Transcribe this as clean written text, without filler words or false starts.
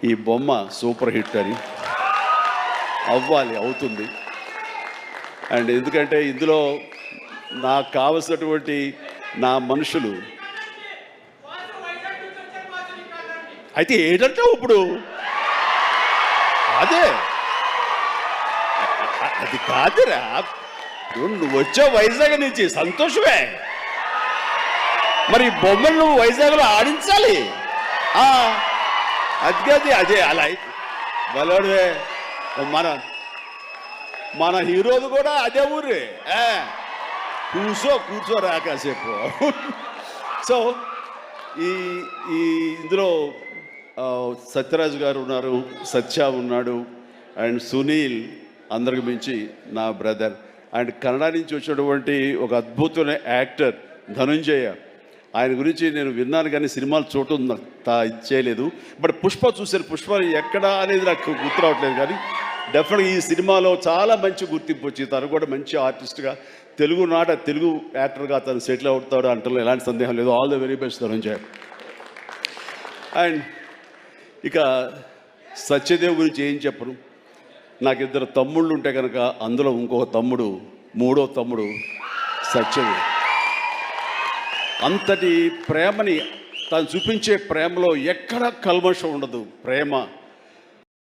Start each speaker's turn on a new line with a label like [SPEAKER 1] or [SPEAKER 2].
[SPEAKER 1] ఈ బొమ్మ super hit అని అవ్వాలి, అవుతుంది. అండ్ ఎందుకంటే ఇందులో నాకు కావలసినటువంటి నా మనుషులు అయితే ఏంటంటే ఇప్పుడు అదే అది కాదురా, నువ్వు వచ్చావు వైజాగ్ నుంచి, సంతోషమే. మరి బొమ్మను నువ్వు వైజాగ్లో ఆడించాలి. అది కాదు, అదే అలా బలవాడే. మన హీరోది కూడా అదే ఊరే. కూర్చోరా కాసేపు. సో ఈ ఇందులో సత్యరాజు గారు ఉన్నారు, సత్య ఉన్నాడు, అండ్ సునీల్, అందరికి మించి నా బ్రదర్. అండ్ కన్నడ నుంచి వచ్చినటువంటి ఒక అద్భుతమైన యాక్టర్ ధనుంజయ. ఆయన గురించి నేను విన్నాను కానీ సినిమాలు చూడటం చేయలేదు. బట్ పుష్ప చూశాను. పుష్ప ఎక్కడ అనేది నాకు గుర్తు రావట్లేదు, కానీ డెఫినెట్గా ఈ సినిమాలో చాలా మంచి గుర్తింపు వచ్చి తను కూడా మంచి ఆర్టిస్ట్గా తెలుగు యాక్టర్గా తను సెటిల్ అవుతాడు అంటలో ఎలాంటి సందేహం లేదు. All the very best Dhananjaya. And ఇక సత్యదేవ్ గురించి ఏం చెప్పను. నాకు ఇద్దరు తమ్ముళ్ళు ఉంటే కనుక అందులో ఇంకొక తమ్ముడు, మూడో తమ్ముడు సత్యదేవ్. అంతటి ప్రేమని తను చూపించే ప్రేమలో ఎక్కడ కల్మషం ఉండదు. ప్రేమ